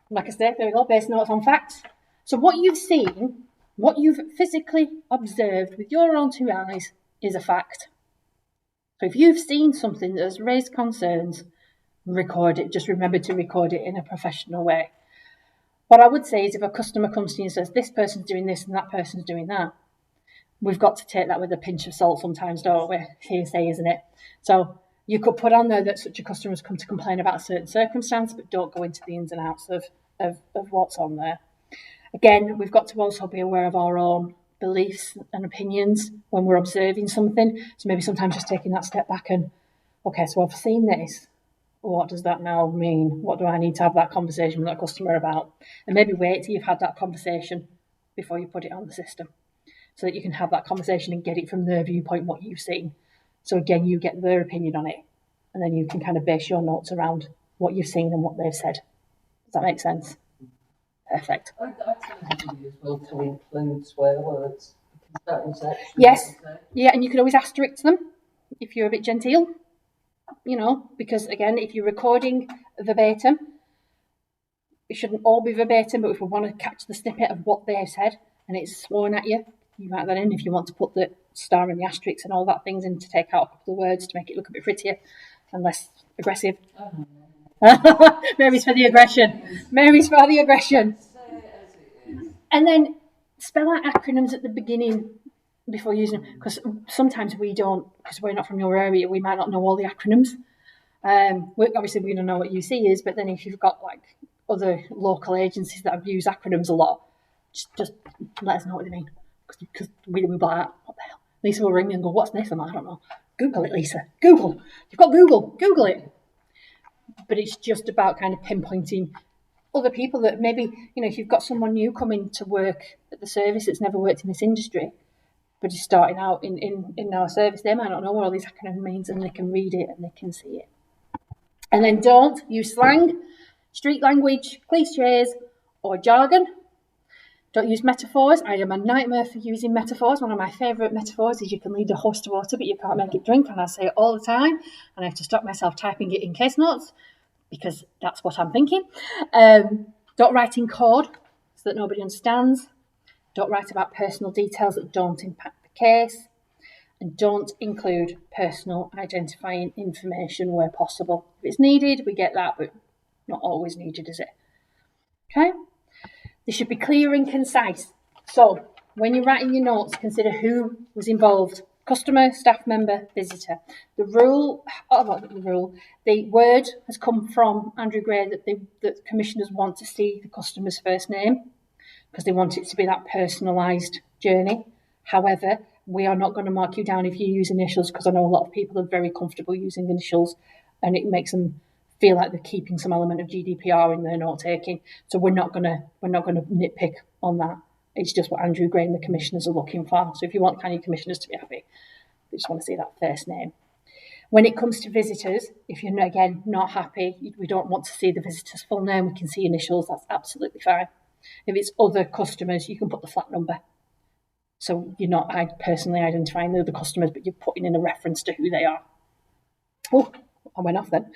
Like I said, there we go, base notes on facts. So what you've seen, what you've physically observed with your own two eyes is a fact. So if you've seen something that has raised concerns, record it. Just remember to record it in a professional way. What I would say is if a customer comes to you and says, this person's doing this and that person's doing that, we've got to take that with a pinch of salt sometimes, don't we? Hearsay, isn't it? So you could put on there that such a customer has come to complain about a certain circumstance, but don't go into the ins and outs of what's on there. Again, we've got to also be aware of our own beliefs and opinions when we're observing something. So maybe sometimes just taking that step back and, okay, so I've seen this. what does that now mean? What do I need to have that conversation with that customer about? And maybe wait till you've had that conversation before you put it on the system, so that you can have that conversation and get it from their viewpoint, what you've seen. So again, you get their opinion on it, and then you can kind of base your notes around what you've seen and what they've said. Does that make sense? Perfect. I tend to as well to include swear words, because that was actually Yes. what I said. Yeah, and you can always asterisk them if you're a bit genteel, because again, if you're recording verbatim, it shouldn't all be verbatim, but if we want to catch the snippet of what they said and it's sworn at you, you write that in. If you want to put the star and the asterisk and all that things in to take out a couple of words to make it look a bit prettier and less aggressive. Oh, no. Mary's for the aggression. Mary's for the aggression. Say it as it is. And then spell out acronyms at the beginning before using them, because sometimes we don't, because we're not from your area, we might not know all the acronyms. Obviously, we don't know what UC is, but then if you've got like other local agencies that have used acronyms a lot, just let us know what they mean, because we'll be like, what the hell? Lisa will ring me and go, what's this? I'm like, I don't know. Google it, Lisa. Google. You've got Google. Google it. But it's just about kind of pinpointing other people that maybe, if you've got someone new coming to work at the service that's never worked in this industry, but is starting out in our service, they might not know what all these acronyms means, and they can read it and they can see it. And then don't use slang, street language, cliches, or jargon. Don't use metaphors. I am a nightmare for using metaphors. One of my favourite metaphors is you can lead a horse to water, but you can't make it drink, and I say it all the time, and I have to stop myself typing it in case notes, because that's what I'm thinking. Don't write in code so that nobody understands. Don't write about personal details that don't impact the case. And don't include personal identifying information where possible. If it's needed, we get that, but not always needed, is it? Okay? They should be clear and concise. So, when you're writing your notes, consider who was involved. Customer, staff member, visitor. The word has come from Andrew Gray that commissioners want to see the customer's first name, because they want it to be that personalised journey. However, we are not going to mark you down if you use initials, because I know a lot of people are very comfortable using initials, and it makes them feel like they're keeping some element of GDPR in their note taking. So we're not going to nitpick on that. It's just what Andrew Gray and the commissioners are looking for. So if you want kind of commissioners to be happy, they just want to see that first name. When it comes to visitors, if you're again not happy, we don't want to see the visitor's full name, we can see initials, that's absolutely fine. If it's other customers, you can put the flat number. So you're not personally identifying the other customers, but you're putting in a reference to who they are. Oh, I went off then.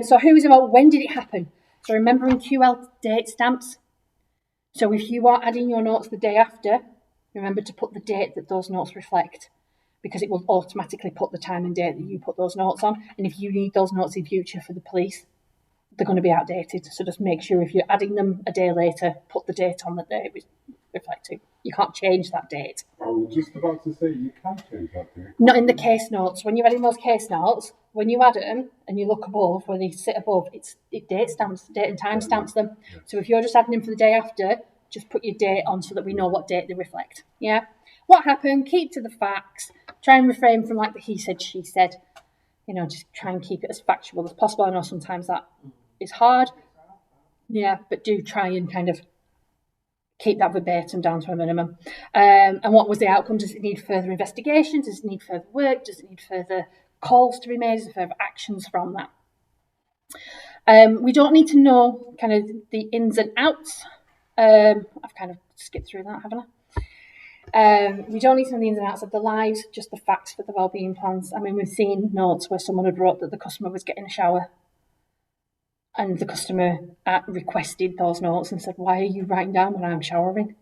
So who was involved? When did it happen? So remembering QL date stamps. So if you are adding your notes the day after, remember to put the date that those notes reflect, because it will automatically put the time and date that you put those notes on. And if you need those notes in future for the police, they're going to be outdated. So just make sure if you're adding them a day later, put the date on that they reflect to. You can't change that date. I was just about to say, you can change that date. Not in the case notes. When you're adding those case notes, when you add them and you look above, where they sit above, it date and time stamps them. Yeah. So if you're just adding them for the day after, just put your date on so that we know what date they reflect. Yeah? What happened? Keep to the facts. Try and refrain from like the he said, she said. Just try and keep it as factual as possible. I know sometimes that is hard. Yeah, but do try and kind of keep that verbatim down to a minimum. And what was the outcome? Does it need further investigation? Does it need further work? Does it need further calls to be made? Is there further actions from that? We don't need to know kind of the ins and outs. I've kind of skipped through that, haven't I? We don't need to know the ins and outs of the lives, just the facts for the wellbeing plans. I mean, we've seen notes where someone had wrote that the customer was getting a shower, and the customer requested those notes and said, why are you writing down when I'm showering?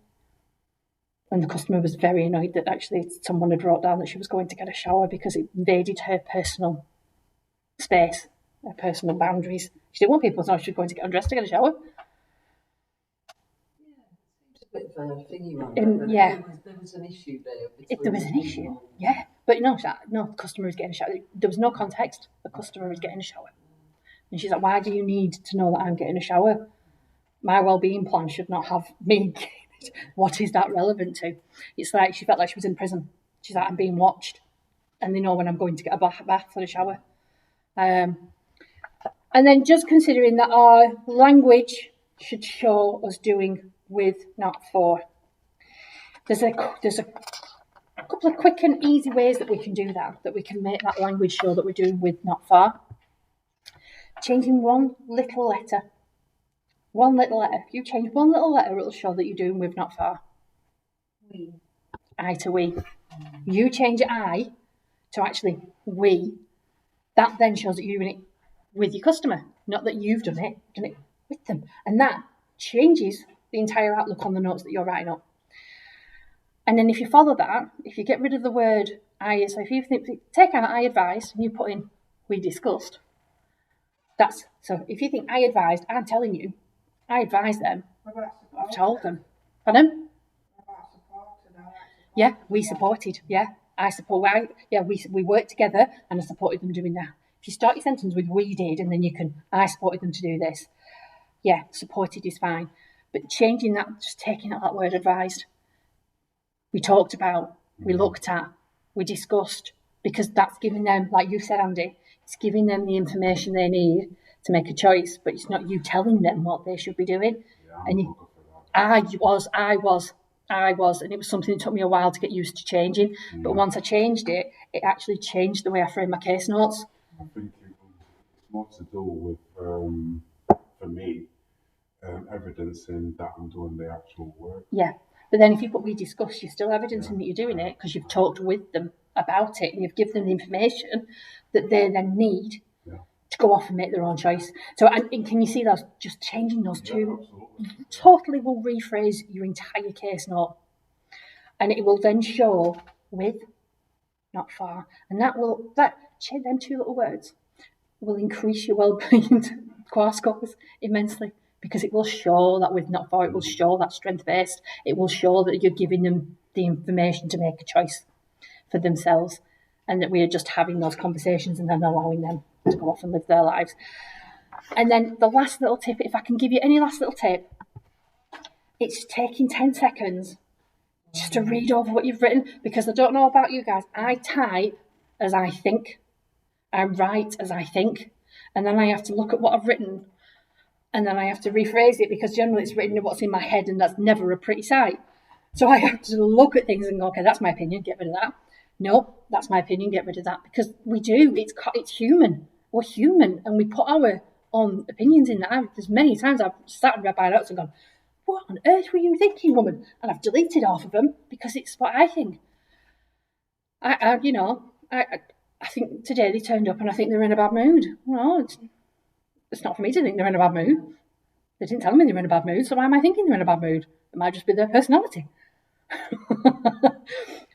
And the customer was very annoyed that actually someone had wrote down that she was going to get a shower because it invaded her personal space, her personal boundaries. She didn't want people to know she was going to get undressed to get a shower. It's a bit of a thingy one. Yeah. There was an issue there. If there was an issue, yeah. But no, the customer was getting a shower. There was no context. The customer was getting a shower. And she's like, why do you need to know that I'm getting a shower? My wellbeing plan should not have me. What is that relevant to? It's like she felt like she was in prison. She's like, I'm being watched. And they know when I'm going to get a bath or a shower. And then just considering that our language should show us doing with, not for. There's a couple of quick and easy ways that we can do that we can make that language show that we're doing with, not for. Changing one little letter. One little letter. If you change one little letter, it'll show that you're doing with, not for. We. I to we. You change I to actually we. That then shows that you're doing it with your customer, not that you've done it with them. And that changes the entire outlook on the notes that you're writing up. And then if you follow that, if you get rid of the word I, so if you take out I advised and you put in we discussed, so if you think I advised, I'm telling you, I advised them, What about I've supported? told them. Pardon? What about supported? I like Yeah, we supported. Yeah, we worked together and I supported them doing that. If you start your sentence with we did and then you can, I supported them to do this. Yeah, supported is fine. But changing that, just taking out that word advised. We talked about, we looked at, we discussed, because that's giving them, like you said, Andy, it's giving them the information they need to make a choice, but it's not you telling them what they should be doing. Yeah, And I'm looking for that. I was, and it was something that took me a while to get used to changing. But once I changed it, it actually changed the way I frame my case notes. I think it's more to do with, for me, evidencing that I'm doing the actual work. Yeah. But then if you put we discussed, you're still evidencing that you're doing it because you've talked with them about it and you've given them the information that they then need to go off and make their own choice. So, and can you see those, just changing those two totally will rephrase your entire case note. And it will then show with, not for. And them two little words will increase your well-being core scores immensely, because it will show that with, not for, it will show that strength-based. It will show that you're giving them the information to make a choice for themselves, and that we are just having those conversations and then allowing them to go off and live their lives. And then the last little tip, if I can give you any last little tip, it's taking 10 seconds just to read over what you've written, because I don't know about you guys, I type as I think, I write as I think, and then I have to look at what I've written, and then I have to rephrase it, because generally it's written in what's in my head, and that's never a pretty sight. So I have to look at things and go, okay, that's my opinion, get rid of that. No, that's my opinion, get rid of that. Because we do, it's human. We're human, and we put our own opinions in that. There's many times I've sat and read my notes and gone, what on earth were you thinking, woman? And I've deleted half of them because it's what I think. I think today they turned up and I think they're in a bad mood. Well, it's not for me to think they're in a bad mood. They didn't tell me they're in a bad mood, so why am I thinking they're in a bad mood? It might just be their personality.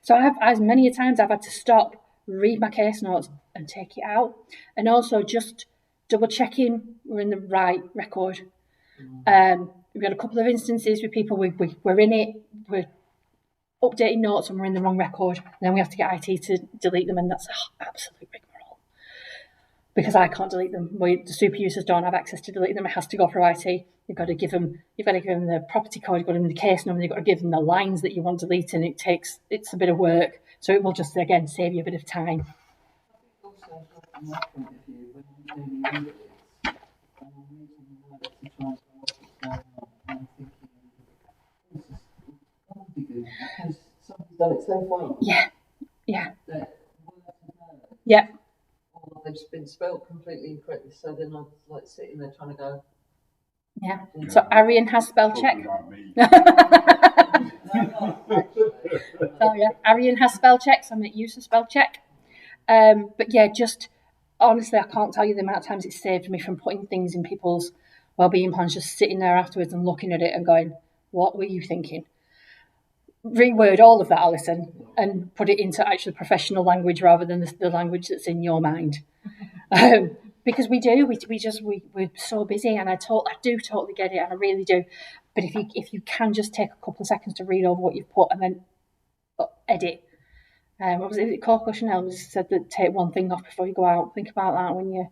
So as many times I've had to stop, read my case notes and take it out. And also just double checking we're in the right record. We've got a couple of instances with people we're in it, we're updating notes and we're in the wrong record, and then we have to get IT to delete them, and that's absolute rigmarole. Because I can't delete them. The super users don't have access to delete them. It has to go through IT. You've got to give them the property code, you've got to give them the case number, you've got to give them the lines that you want deleting. It's a bit of work. So it will just, again, save you a bit of time. Also, from my point of view, when I'm doing the audits, and I'm reading the words to try and find what's going on, and I'm thinking, this is got to be good, because somebody's done it so far. Yeah. That words are heard. Yeah. Or they've been spelled completely incorrectly, so they're not like sitting there trying to go. Yeah. So Arian has spell check. So yeah, Arian has spell check, so I make use of spell check. But yeah, just honestly, I can't tell you the amount of times it saved me from putting things in people's wellbeing plans, just sitting there afterwards and looking at it and going, what were you thinking? Reword all of that, Alison, and put it into actually professional language rather than the language that's in your mind. Because we're so busy, and I do totally get it, and I really do. But if you can just take a couple of seconds to read over what you've put and then edit. What was it? Coco Chanel said that take one thing off before you go out. Think about that when you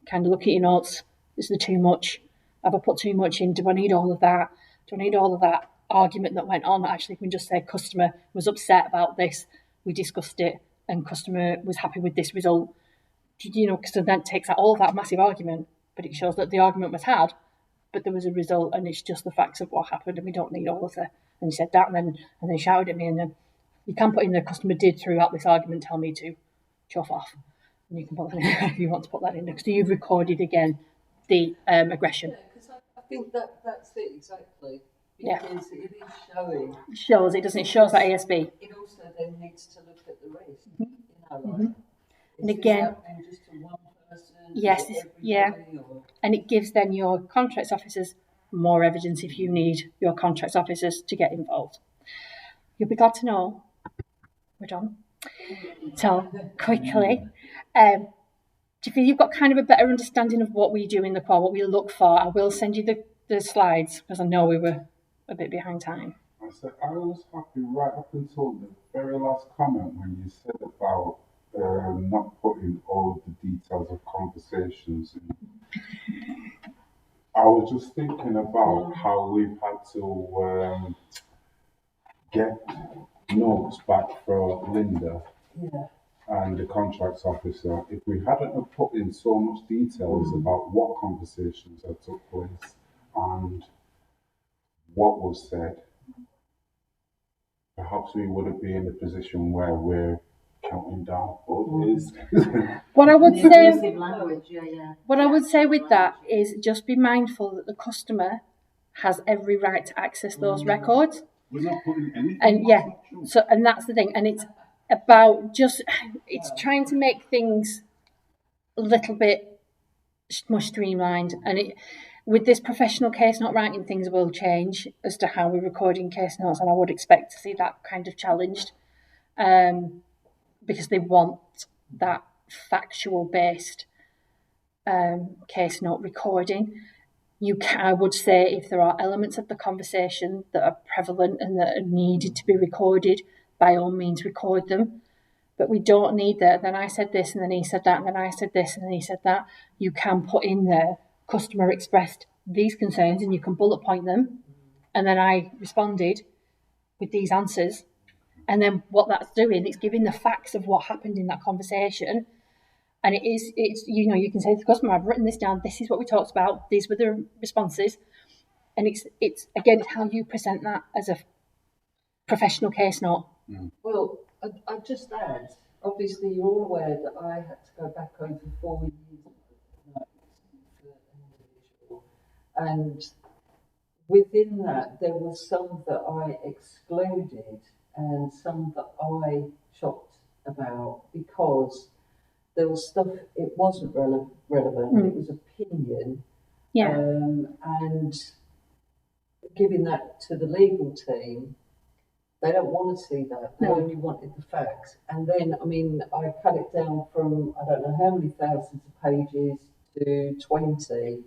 kind of look at your notes. Is there too much? Have I put too much in? Do I need all of that? Do I need all of that argument that went on? Actually, we can just say customer was upset about this. We discussed it, and customer was happy with this result. So then it takes out all of that massive argument, but it shows that the argument was had, but there was a result, and it's just the facts of what happened, and we don't need all of it. And he said that, and then shouted at me, and then you can put in the customer did throughout this argument tell me to chuff off, and you can put that in if you want to put that in there, because you've recorded again the aggression. Yeah, because I think that's it exactly. Yeah. Because it is showing. It shows it, doesn't it? It shows that ASB. It also then needs to look at the risk. Mm-hmm. Like, And is again, this happening just to one person? yes, yeah. Or... And it gives then your contracts officers more evidence if you need your contracts officers to get involved. You'll be glad to know we're done. So quickly, do you feel you've got kind of a better understanding of what we do in the call, what we look for? I will send you the slides because I know we were a bit behind time. I said I was happy right up until the very last comment when you said about not putting all the details of conversations in. I was just thinking about how we've had to get notes back for Linda and the contracts officer. If we hadn't have put in so much details about what conversations had took place and what was said, perhaps we wouldn't be in the position where we're counting down bodies. What I would The say, abusive language, yeah. what I would say with that is just be mindful that the customer has every right to access those records. We're not putting anything. And and that's the thing, and it's about it's trying to make things a little bit more streamlined, and with this professional case note writing, things will change as to how we're recording case notes, and I would expect to see that kind of challenged, because they want that factual based case note recording. I would say if there are elements of the conversation that are prevalent and that are needed to be recorded, by all means record them. But we don't need that. Then I said this, and then he said that, and then I said this, and then he said that. You can put in there, customer expressed these concerns, and you can bullet point them. And then I responded with these answers. And then what that's doing, it's giving the facts of what happened in that conversation. And it's you can say to the customer, I've written this down, this is what we talked about, these were the responses. And it's again, how you present that as a professional case note. Well, I'd just add, obviously you're all aware that I had to go back over 4 years of notes for an individual. And within that, there were some that I excluded and some that I chopped about because there was stuff, it wasn't relevant, it was opinion. Yeah. And giving that to the legal team, they don't want to see that. They only wanted the facts. And then, I cut it down from, I don't know how many thousands of pages to 20.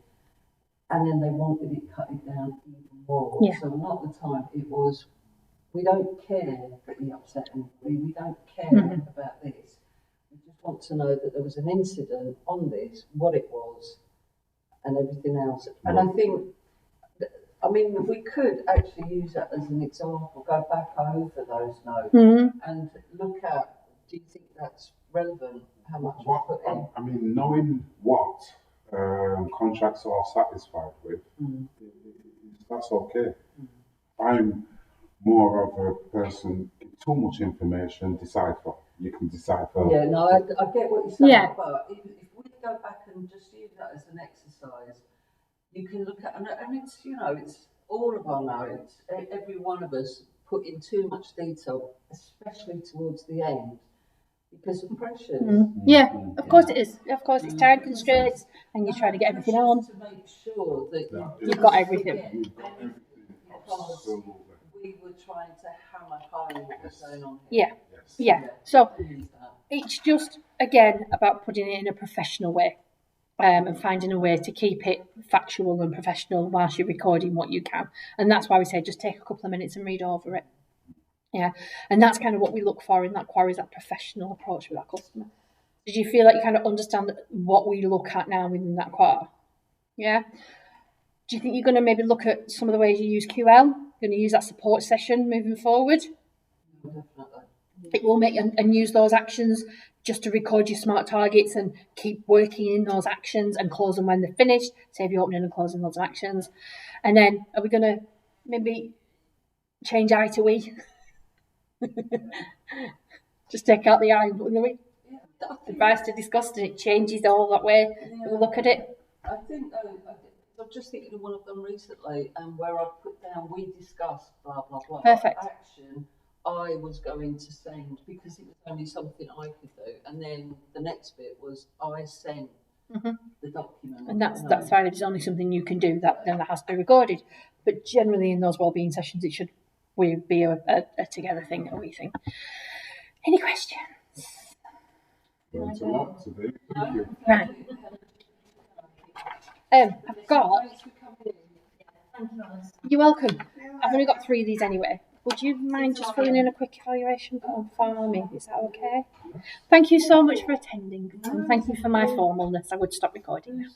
And then they wanted it cut it down even more. Yeah. So a lot of the time it was, we don't care that he upset anybody. We don't care about this. We just want to know that there was an incident on this, what it was, and everything else. And I think, we could actually use that as an example, go back over those notes and look at, do you think that's relevant, how much we put in? Knowing what contracts are satisfied with, that's okay. I'm more of a person, too much information, decipher. You can decipher. Yeah, no, I get what you're saying, Yeah. but if we go back and just use that as an exercise, you can look at, and it's, it's all of our notes, every one of us put in too much detail, especially towards the end, because of pressures. Yeah, of course it is. Of course it's time constraints, and you're trying to get everything on. To make sure that You've got everything. We've got everything. Absolutely. we were trying to hammer home what was going on here. Yeah. So it's just, again, about putting it in a professional way, and finding a way to keep it factual and professional whilst you're recording what you can. And that's why we say just take a couple of minutes and read over it. Yeah. And that's kind of what we look for in that quarry, is that professional approach with that customer. Did you feel like you kind of understand what we look at now within that quarter? Yeah. Do you think you're going to maybe look at some of the ways you use QL? Going to use that support session moving forward? Definitely. It will make and use those actions just to record your SMART targets and keep working in those actions and close them when they're finished, save you opening and closing loads of actions. And then are we going to maybe change I to we? Just take out the I and put in the we. Advice to discuss, and it changes all that way. We look at it. I think I'm just thinking of one of them recently, where I put down we discussed blah blah blah. Perfect. Action I was going to send because it was only something I could do, and then the next bit was I sent the document. And that's fine. If it's only something you can do, that then that has to be recorded. But generally, in those wellbeing sessions, it should be a together thing, a we thing. Any questions? There's a lot to do. Thank you. Right. I've got. You're welcome. I've only got 3 of these anyway. Would you mind just filling in a quick evaluation form for me? Is that okay? Thank you so much for attending, and thank you for my formalness. I would stop recording now.